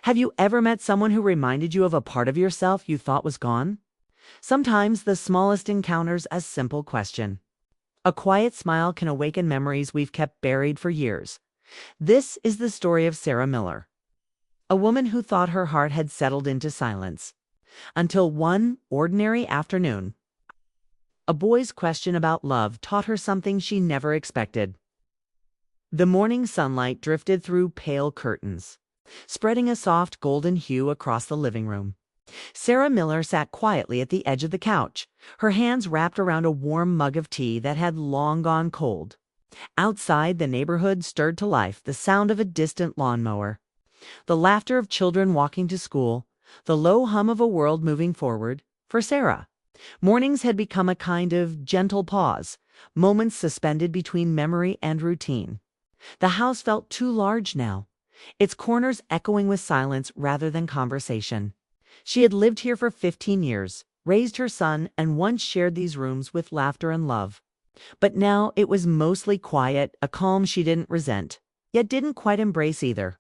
Have you ever met someone who reminded you of a part of yourself you thought was gone? Sometimes the smallest encounter's a simple question. A quiet smile can awaken memories we've kept buried for years. This is the story of Sarah Miller, a woman who thought her heart had settled into silence. Until one ordinary afternoon, a boy's question about love taught her something she never expected. The morning sunlight drifted through pale curtains, spreading a soft golden hue across the living room. Sarah Miller sat quietly at the edge of the couch, her hands wrapped around a warm mug of tea that had long gone cold. Outside, the neighborhood stirred to life, the sound of a distant lawnmower, the laughter of children walking to school, the low hum of a world moving forward. For Sarah, mornings had become a kind of gentle pause, moments suspended between memory and routine. The house felt too large now, its corners echoing with silence rather than conversation. She had lived here for 15 years, raised her son, and once shared these rooms with laughter and love. But now it was mostly quiet, a calm she didn't resent, yet didn't quite embrace either.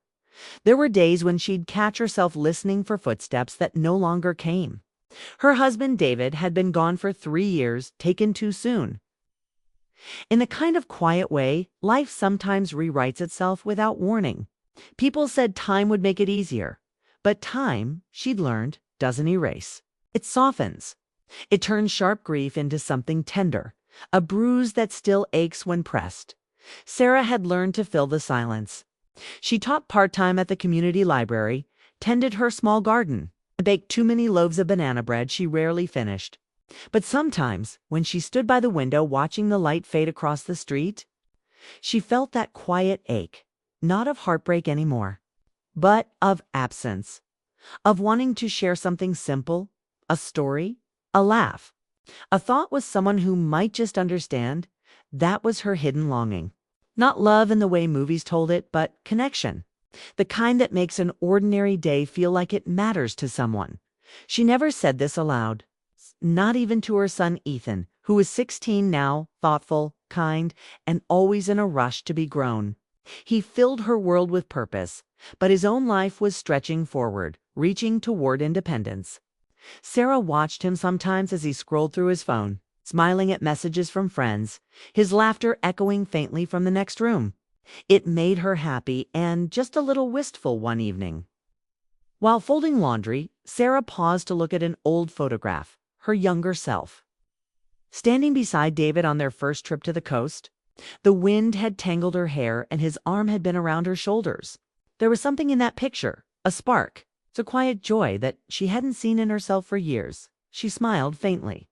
There were days when she'd catch herself listening for footsteps that no longer came. Her husband, David, had been gone for 3 years, taken too soon. In a kind of quiet way, life sometimes rewrites itself without warning. People said time would make it easier. But time, she'd learned, doesn't erase. It softens. It turns sharp grief into something tender, a bruise that still aches when pressed. Sarah had learned to fill the silence. She taught part-time at the community library, tended her small garden, and baked too many loaves of banana bread she rarely finished. But sometimes, when she stood by the window watching the light fade across the street, she felt that quiet ache, not of heartbreak anymore, but of absence, of wanting to share something simple, a story, a laugh, a thought with someone who might just understand. That was her hidden longing. Not love in the way movies told it, but connection, the kind that makes an ordinary day feel like it matters to someone. She never said this aloud, not even to her son Ethan, who was 16 now, thoughtful, kind, and always in a rush to be grown. He filled her world with purpose, but his own life was stretching forward, reaching toward independence. Sarah watched him sometimes as he scrolled through his phone, smiling at messages from friends, his laughter echoing faintly from the next room. It made her happy and just a little wistful one evening. While folding laundry, Sarah paused to look at an old photograph, her younger self. Standing beside David on their first trip to the coast, the wind had tangled her hair and his arm had been around her shoulders. There was something in that picture, a spark, a quiet joy that she hadn't seen in herself for years. She smiled faintly.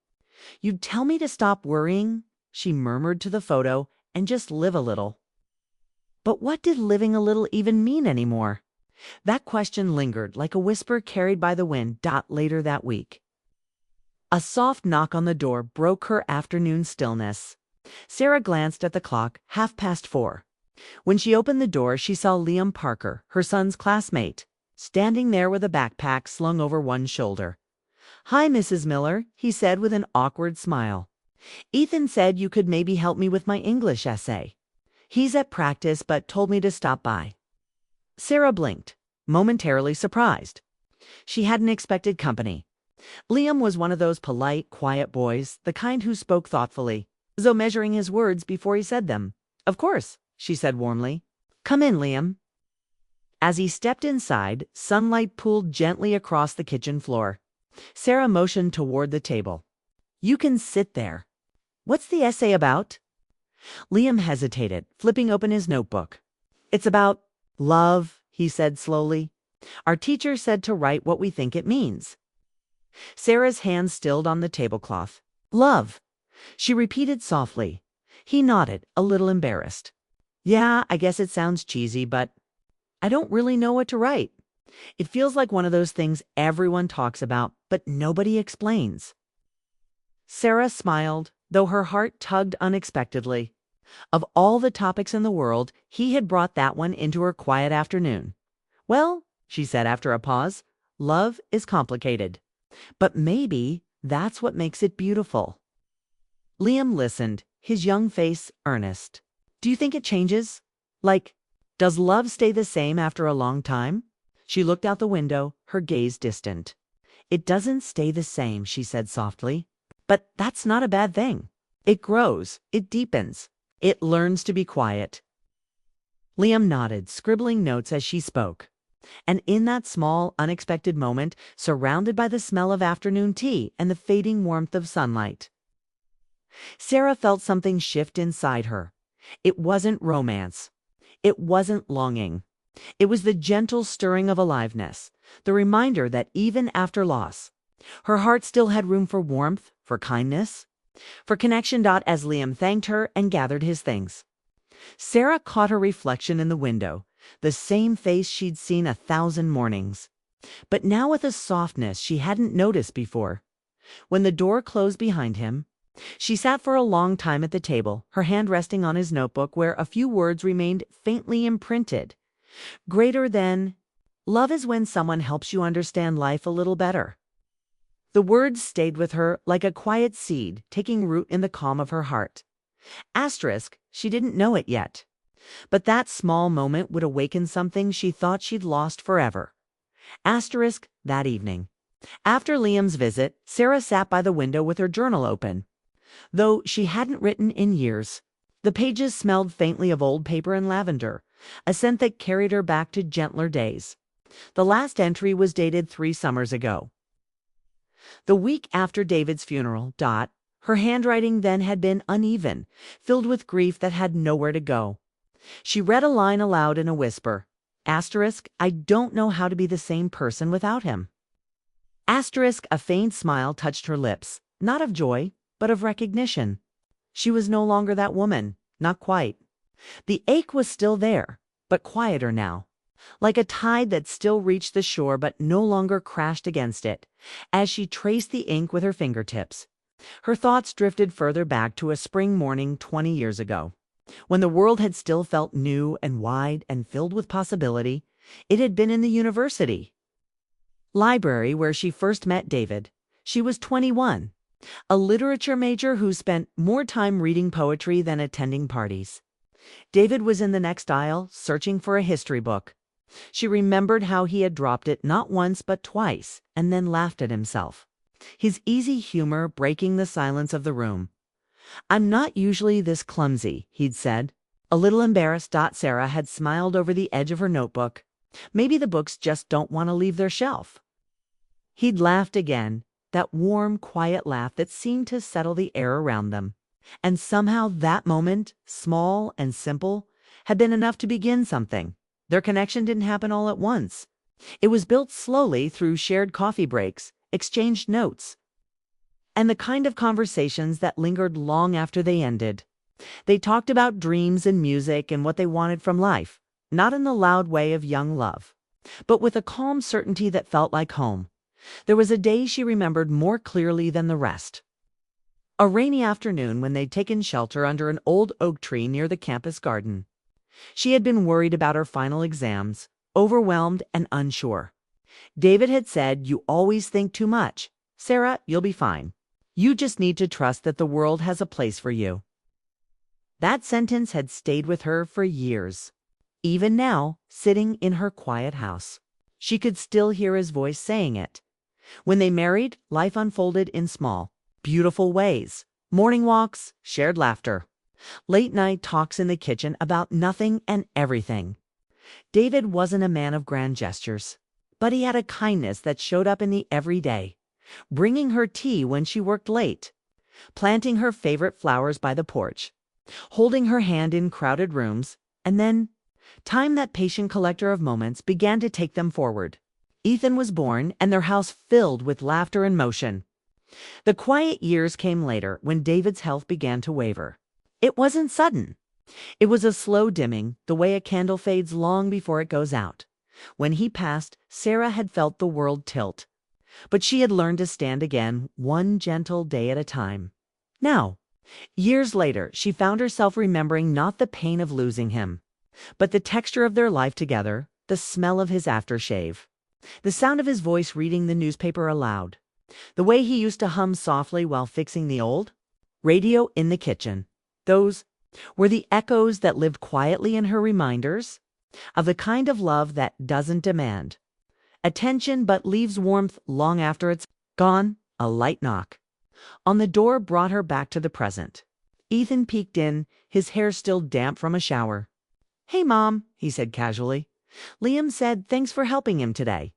"You'd tell me to stop worrying," she murmured to the photo, "and just live a little." But what did living a little even mean anymore? That question lingered like a whisper carried by the wind. Later that week, a soft knock on the door broke her afternoon stillness. Sarah glanced at the clock, 4:30. When she opened the door, she saw Liam Parker, her son's classmate, standing there with a backpack slung over one shoulder. "Hi, Mrs. Miller," he said with an awkward smile. "Ethan said you could maybe help me with my English essay. He's at practice but told me to stop by." Sarah blinked, momentarily surprised. She hadn't expected company. Liam was one of those polite, quiet boys, the kind who spoke thoughtfully, as though measuring his words before he said them. "Of course," she said warmly. "Come in, Liam." As he stepped inside, sunlight pooled gently across the kitchen floor. Sarah motioned toward the table. "You can sit there. What's the essay about?" Liam hesitated, flipping open his notebook. "It's about love," he said slowly. "Our teacher said to write what we think it means." Sarah's hand stilled on the tablecloth. "Love," she repeated softly. He nodded, a little embarrassed. "Yeah, I guess it sounds cheesy, but I don't really know what to write. It feels like one of those things everyone talks about, but nobody explains." Sarah smiled, though her heart tugged unexpectedly. Of all the topics in the world, he had brought that one into her quiet afternoon. "Well," she said after a pause, "love is complicated. But maybe that's what makes it beautiful." Liam listened, his young face earnest. "Do you think it changes? Like, does love stay the same after a long time?" She looked out the window, her gaze distant. "It doesn't stay the same," she said softly. "But that's not a bad thing. It grows, it deepens, it learns to be quiet." Liam nodded, scribbling notes as she spoke. And in that small, unexpected moment, surrounded by the smell of afternoon tea and the fading warmth of sunlight, Sarah felt something shift inside her. It wasn't romance. It wasn't longing. It was the gentle stirring of aliveness, the reminder that even after loss, her heart still had room for warmth, for kindness, for connection. As Liam thanked her and gathered his things, Sarah caught her reflection in the window, the same face she'd seen 1,000 mornings, but now with a softness she hadn't noticed before. When the door closed behind him, she sat for a long time at the table, her hand resting on his notebook where a few words remained faintly imprinted. Greater than, "Love is when someone helps you understand life a little better." The words stayed with her like a quiet seed taking root in the calm of her heart. Asterisk, she didn't know it yet. But that small moment would awaken something she thought she'd lost forever. Asterisk, that evening, after Liam's visit, Sarah sat by the window with her journal open. Though she hadn't written in years, the pages smelled faintly of old paper and lavender, a scent that carried her back to gentler days. The last entry was dated 3 summers ago, the week after David's funeral. Her handwriting then had been uneven, filled with grief that had nowhere to go. She read a line aloud in a whisper. Asterisk, "I don't know how to be the same person without him." Asterisk, a faint smile touched her lips, not of joy, but of recognition. She was no longer that woman, not quite. The ache was still there, but quieter now, like a tide that still reached the shore but no longer crashed against it. As she traced the ink with her fingertips, her thoughts drifted further back to a spring morning 20 years ago, when the world had still felt new and wide and filled with possibility. It had been in the university library where she first met David. She was 21, a literature major who spent more time reading poetry than attending parties. David was in the next aisle, searching for a history book. She remembered how he had dropped it not once but twice, and then laughed at himself, his easy humor breaking the silence of the room. "I'm not usually this clumsy," he'd said. A little embarrassed. Sarah had smiled over the edge of her notebook. "Maybe the books just don't want to leave their shelf." He'd laughed again, that warm, quiet laugh that seemed to settle the air around them. And somehow that moment, small and simple, had been enough to begin something. Their connection didn't happen all at once. It was built slowly through shared coffee breaks, exchanged notes, and the kind of conversations that lingered long after they ended. They talked about dreams and music and what they wanted from life, not in the loud way of young love, but with a calm certainty that felt like home. There was a day she remembered more clearly than the rest. A rainy afternoon when they'd taken shelter under an old oak tree near the campus garden. She had been worried about her final exams, overwhelmed and unsure. David had said, "You always think too much. Sarah, you'll be fine. You just need to trust that the world has a place for you." That sentence had stayed with her for years. Even now, sitting in her quiet house, she could still hear his voice saying it. When they married, life unfolded in small, beautiful ways. Morning walks, shared laughter, late night talks in the kitchen about nothing and everything. David wasn't a man of grand gestures, but he had a kindness that showed up in the everyday, bringing her tea when she worked late, planting her favorite flowers by the porch, holding her hand in crowded rooms, and then time, that patient collector of moments, began to take them forward. Ethan was born, and their house filled with laughter and motion. The quiet years came later when David's health began to waver. It wasn't sudden. It was a slow dimming, the way a candle fades long before it goes out. When he passed, Sarah had felt the world tilt. But she had learned to stand again, one gentle day at a time. Now, years later, she found herself remembering not the pain of losing him, but the texture of their life together, the smell of his aftershave, the sound of his voice reading the newspaper aloud, the way he used to hum softly while fixing the old radio in the kitchen. Those were the echoes that lived quietly in her reminders of the kind of love that doesn't demand, Attention but leaves warmth long after it's gone. A light knock on the door brought her back to the present. Ethan peeked in, his hair still damp from a shower. "Hey, Mom," he said casually. "Liam said thanks for helping him today.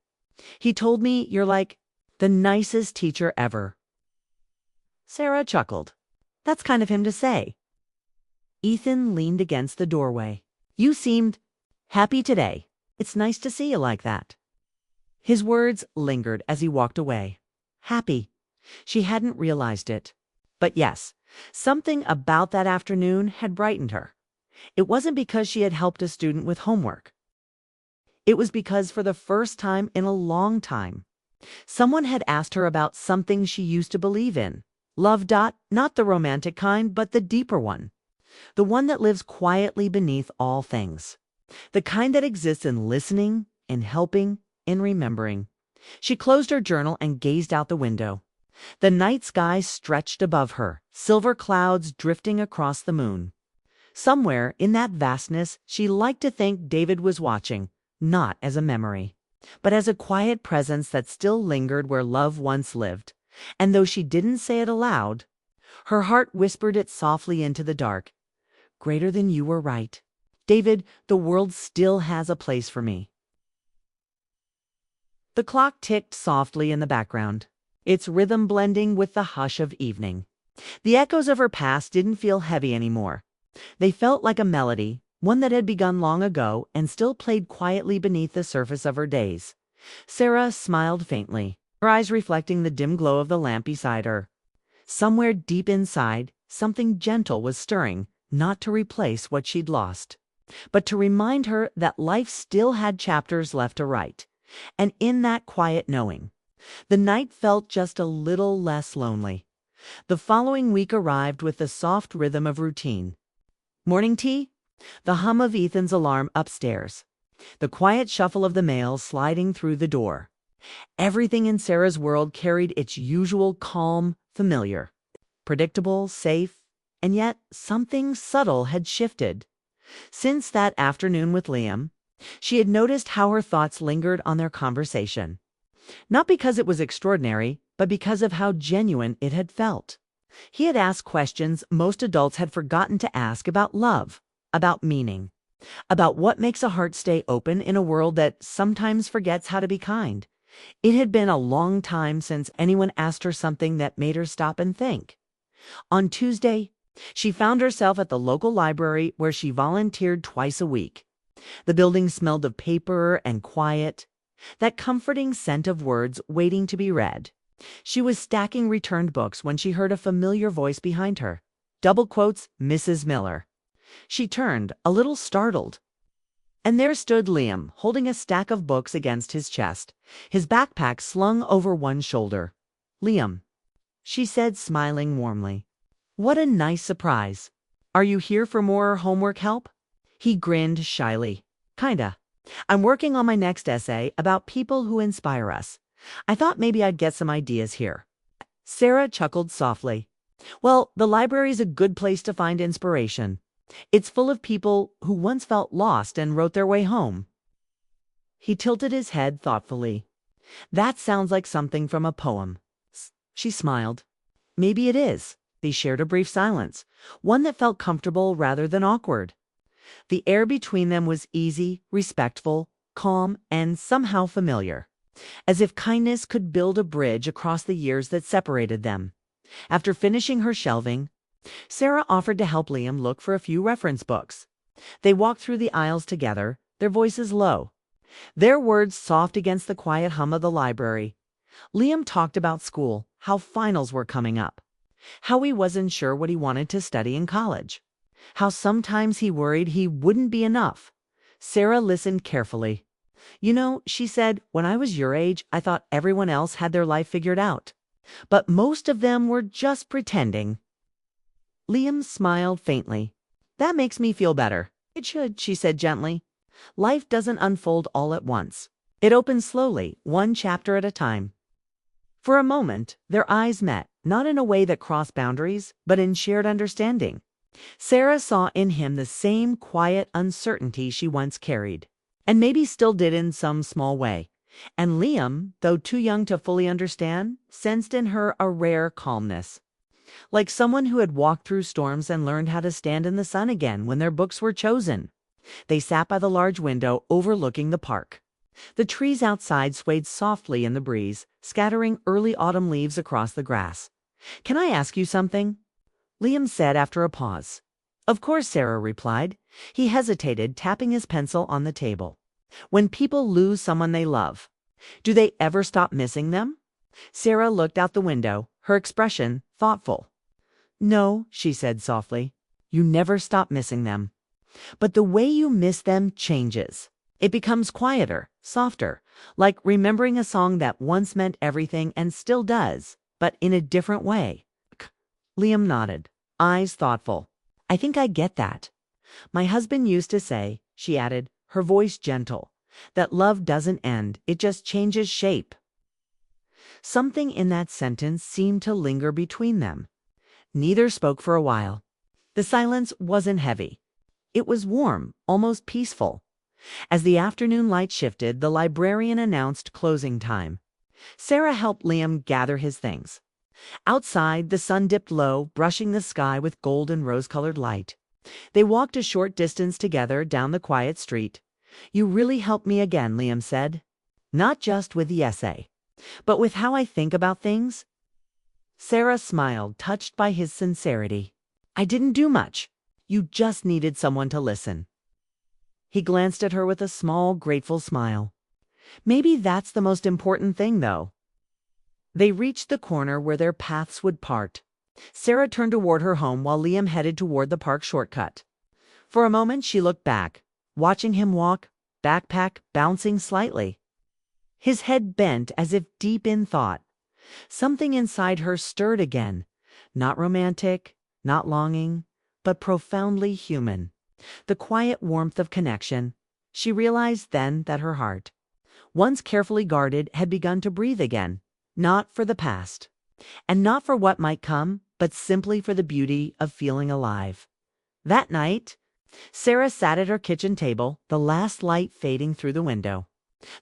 He told me you're like the nicest teacher ever." Sarah chuckled. "That's kind of him to say." Ethan leaned against the doorway. "You seemed happy today. It's nice to see you like that." His words lingered as he walked away. Happy. She hadn't realized it. But yes, something about that afternoon had brightened her. It wasn't because she had helped a student with homework. It was because for the first time in a long time, someone had asked her about something she used to believe in. Love. Not the romantic kind, but the deeper one. The one that lives quietly beneath all things. The kind that exists in listening, in helping, in remembering. She closed her journal and gazed out the window. The night sky stretched above her, silver clouds drifting across the moon. Somewhere in that vastness, she liked to think David was watching, not as a memory, but as a quiet presence that still lingered where love once lived. And though she didn't say it aloud, her heart whispered it softly into the dark. Greater than you were right. David, the world still has a place for me. The clock ticked softly in the background, its rhythm blending with the hush of evening. The echoes of her past didn't feel heavy anymore. They felt like a melody, one that had begun long ago and still played quietly beneath the surface of her days. Sarah smiled faintly, her eyes reflecting the dim glow of the lamp beside her. Somewhere deep inside, something gentle was stirring, not to replace what she'd lost, but to remind her that life still had chapters left to write. And in that quiet knowing, the night felt just a little less lonely. The following week arrived with the soft rhythm of routine. Morning tea, the hum of Ethan's alarm upstairs, the quiet shuffle of the mail sliding through the door. Everything in Sarah's world carried its usual calm, familiar, predictable, safe, and yet something subtle had shifted. Since that afternoon with Liam, she had noticed how her thoughts lingered on their conversation. Not because it was extraordinary, but because of how genuine it had felt. He had asked questions most adults had forgotten to ask about love, about meaning, about what makes a heart stay open in a world that sometimes forgets how to be kind. It had been a long time since anyone asked her something that made her stop and think. On Tuesday, she found herself at the local library where she volunteered twice a week. The building smelled of paper and quiet, that comforting scent of words waiting to be read. She was stacking returned books when she heard a familiar voice behind her. Double quotes, Mrs. Miller. She turned, a little startled. And there stood Liam, holding a stack of books against his chest, his backpack slung over one shoulder. "Liam," she said, smiling warmly. "What a nice surprise. Are you here for more homework help?" He grinned shyly. "Kinda. I'm working on my next essay about people who inspire us. I thought maybe I'd get some ideas here." Sarah chuckled softly. "Well, the library's a good place to find inspiration. It's full of people who once felt lost and wrote their way home." He tilted his head thoughtfully. "That sounds like something from a poem." She smiled. "Maybe it is." They shared a brief silence, one that felt comfortable rather than awkward. The air between them was easy, respectful, calm, and somehow familiar, as if kindness could build a bridge across the years that separated them. After finishing her shelving, Sarah offered to help Liam look for a few reference books. They walked through the aisles together, their voices low, their words soft against the quiet hum of the library. Liam talked about school, how finals were coming up, how he wasn't sure what he wanted to study in college, how sometimes he worried he wouldn't be enough. Sarah listened carefully. "You know," she said, "when I was your age, I thought everyone else had their life figured out. But most of them were just pretending." Liam smiled faintly. "That makes me feel better." "It should," she said gently. "Life doesn't unfold all at once. It opens slowly, one chapter at a time." For a moment, their eyes met, not in a way that crossed boundaries, but in shared understanding. Sarah saw in him the same quiet uncertainty she once carried, and maybe still did in some small way. And Liam, though too young to fully understand, sensed in her a rare calmness, like someone who had walked through storms and learned how to stand in the sun again when their books were chosen. They sat by the large window overlooking the park. The trees outside swayed softly in the breeze, scattering early autumn leaves across the grass. "Can I ask you something?" Liam said after a pause. "Of course," Sarah replied. He hesitated, tapping his pencil on the table. "When people lose someone they love, do they ever stop missing them?" Sarah looked out the window, her expression thoughtful. "No," she said softly. "You never stop missing them. But the way you miss them changes. It becomes quieter, softer, like remembering a song that once meant everything and still does, but in a different way." Liam nodded, eyes thoughtful. "I think I get that. My husband used to say," she added, her voice gentle, "that love doesn't end, it just changes shape." Something in that sentence seemed to linger between them. Neither spoke for a while. The silence wasn't heavy. It was warm, almost peaceful. As the afternoon light shifted, the librarian announced closing time. Sarah helped Liam gather his things. Outside, the sun dipped low, brushing the sky with golden rose-colored light. They walked a short distance together down the quiet street. "You really helped me again," Liam said. "Not just with the essay, but with how I think about things." Sarah smiled, touched by his sincerity. "I didn't do much. You just needed someone to listen." He glanced at her with a small, grateful smile. "Maybe that's the most important thing, though." They reached the corner where their paths would part. Sarah turned toward her home while Liam headed toward the park shortcut. For a moment she looked back, watching him walk, backpack bouncing slightly. His head bent as if deep in thought. Something inside her stirred again, not romantic, not longing, but profoundly human. The quiet warmth of connection. She realized then that her heart, once carefully guarded, had begun to breathe again, not for the past, and not for what might come, but simply for the beauty of feeling alive. That night, Sarah sat at her kitchen table, the last light fading through the window.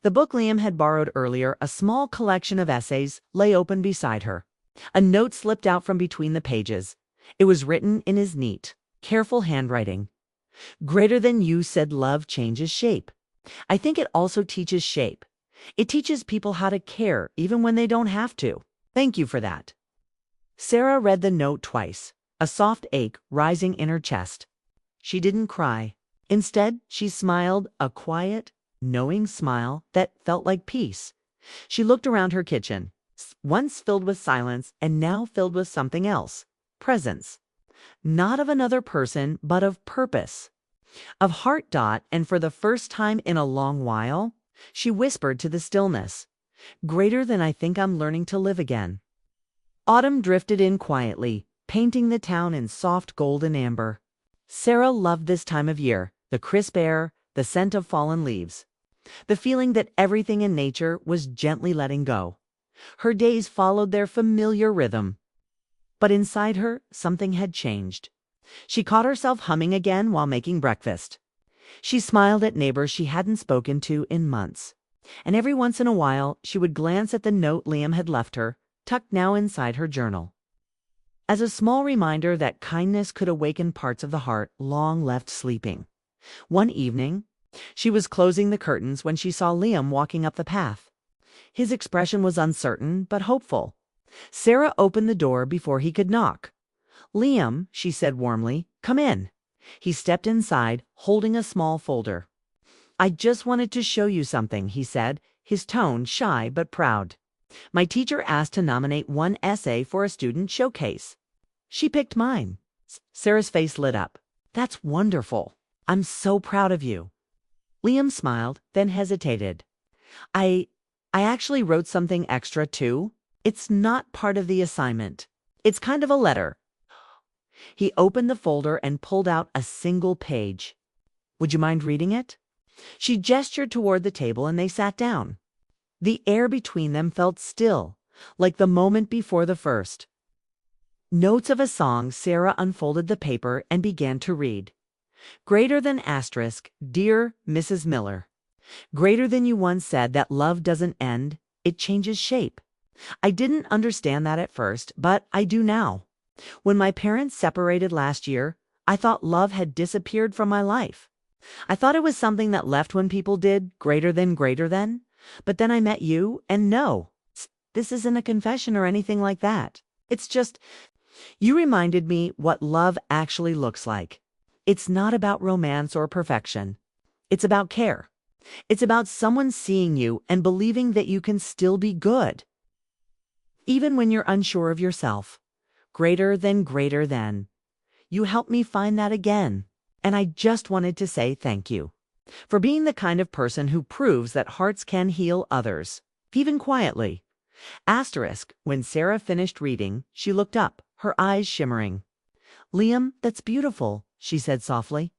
The book Liam had borrowed earlier, a small collection of essays, lay open beside her. A note slipped out from between the pages. It was written in his neat, careful handwriting. "Greater than you said love changes shape. I think it also teaches shape. It teaches people how to care even when they don't have to. Thank you for that." Sarah read the note twice, a soft ache rising in her chest. She didn't cry. Instead, she smiled, a quiet, knowing smile that felt like peace. She looked around her kitchen, once filled with silence and now filled with something else, presence. Not of another person, but of purpose, of heart. And for the first time in a long while, she whispered to the stillness, "Greater than I think I'm learning to live again." Autumn drifted in quietly, painting the town in soft golden amber. Sarah loved this time of year, the crisp air, the scent of fallen leaves, the feeling that everything in nature was gently letting go. Her days followed their familiar rhythm. But inside her, something had changed. She caught herself humming again while making breakfast. She smiled at neighbors she hadn't spoken to in months. And every once in a while, she would glance at the note Liam had left her, tucked now inside her journal, as a small reminder that kindness could awaken parts of the heart long left sleeping. One evening, she was closing the curtains when she saw Liam walking up the path. His expression was uncertain but hopeful. Sarah opened the door before he could knock. "Liam," she said warmly, "come in." He stepped inside, holding a small folder. "I just wanted to show you something," he said, his tone shy but proud. "My teacher asked to nominate one essay for a student showcase. She picked mine." Sarah's face lit up. "That's wonderful. I'm so proud of you." Liam smiled, then hesitated. I actually wrote something extra too. It's not part of the assignment. It's kind of a letter." He opened the folder and pulled out a single page. "Would you mind reading it?" She gestured toward the table and they sat down. The air between them felt still, like the moment before the first. Notes of a song. Sarah unfolded the paper and began to read. "Greater than asterisk, dear Mrs. Miller. Greater than you once said that love doesn't end, it changes shape. I didn't understand that at first, but I do now. When my parents separated last year, I thought love had disappeared from my life. I thought it was something that left when people did greater than greater than. But then I met you, and no, this isn't a confession or anything like that. It's just, you reminded me what love actually looks like. It's not about romance or perfection. It's about care. It's about someone seeing you and believing that you can still be good, even when you're unsure of yourself. Greater than greater than. You helped me find that again. And I just wanted to say thank you for being the kind of person who proves that hearts can heal others, even quietly. Asterisk, when Sarah finished reading, she looked up, her eyes shimmering. Liam, that's beautiful, she said softly.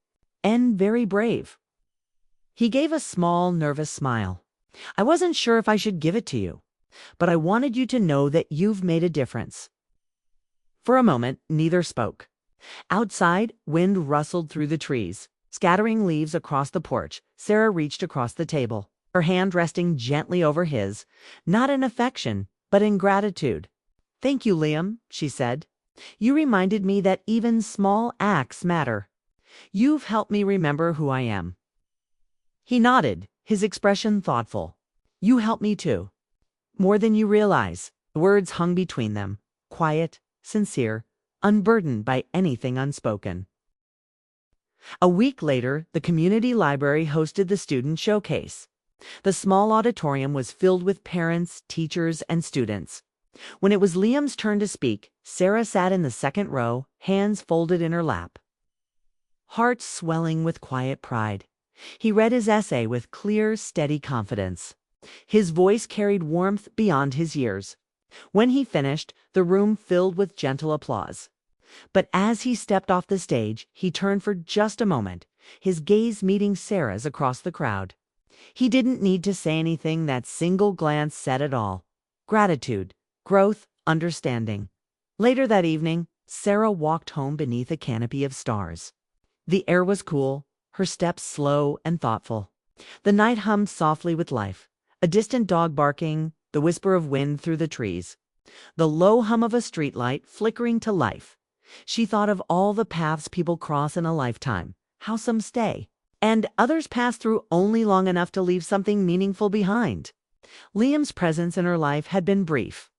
And very brave. He gave a small, nervous smile. I wasn't sure if I should give it to you, but I wanted you to know that you've made a difference. For a moment, neither spoke. Outside, wind rustled through the trees, scattering leaves across the porch. Sarah reached across the table, her hand resting gently over his, not in affection, but in gratitude. Thank you, Liam, she said. You reminded me that even small acts matter. You've helped me remember who I am. He nodded, his expression thoughtful. You helped me too. More than you realize. The words hung between them, quiet, sincere, unburdened by anything unspoken. A week later, the community library hosted the student showcase. The small auditorium was filled with parents, teachers, and students. When it was Liam's turn to speak, Sarah sat in the second row, hands folded in her lap, heart swelling with quiet pride. He read his essay with clear, steady confidence. His voice carried warmth beyond his years. When he finished, the room filled with gentle applause. But as he stepped off the stage, he turned for just a moment, his gaze meeting Sarah's across the crowd. He didn't need to say anything. That single glance said it all. Gratitude, growth, understanding. Later that evening, Sarah walked home beneath a canopy of stars. The air was cool, her steps slow and thoughtful. The night hummed softly with life, a distant dog barking, the whisper of wind through the trees, the low hum of a streetlight flickering to life. She thought of all the paths people cross in a lifetime, how some stay, and others pass through only long enough to leave something meaningful behind. Liam's presence in her life had been brief,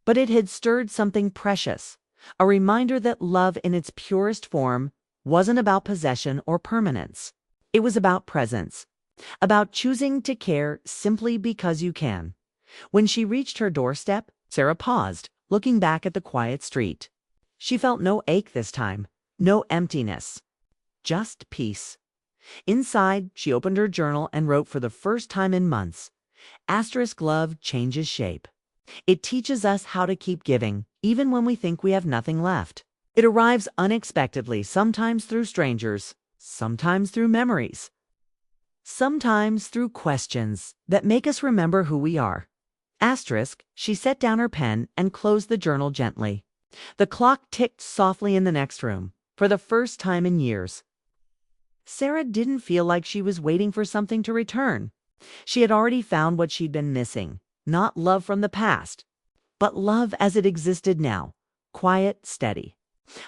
but it had stirred something precious, a reminder that love in its purest form wasn't about possession or permanence. It was about presence, about choosing to care simply because you can. When she reached her doorstep, Sarah paused, looking back at the quiet street. She felt no ache this time, no emptiness, just peace. Inside, she opened her journal and wrote for the first time in months. Asterisk love changes shape. It teaches us how to keep giving, even when we think we have nothing left. It arrives unexpectedly, sometimes through strangers, sometimes through memories, sometimes through questions that make us remember who we are. Asterisk, she set down her pen and closed the journal gently. The clock ticked softly in the next room, for the first time in years. Sarah didn't feel like she was waiting for something to return. She had already found what she'd been missing, not love from the past, but love as it existed now, quiet, steady,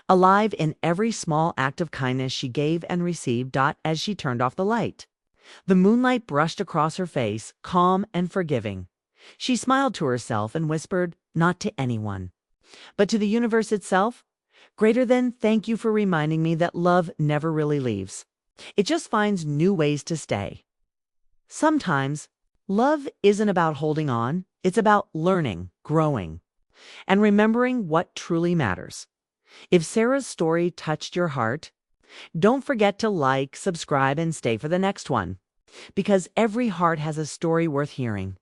alive in every small act of kindness she gave and received. As she turned off the light, the moonlight brushed across her face, calm and forgiving. She smiled to herself and whispered, not to anyone, but to the universe itself, greater than, thank you for reminding me that love never really leaves. It just finds new ways to stay. Sometimes, love isn't about holding on, it's about learning, growing, and remembering what truly matters. If Sarah's story touched your heart, don't forget to like, subscribe, and stay for the next one, because every heart has a story worth hearing.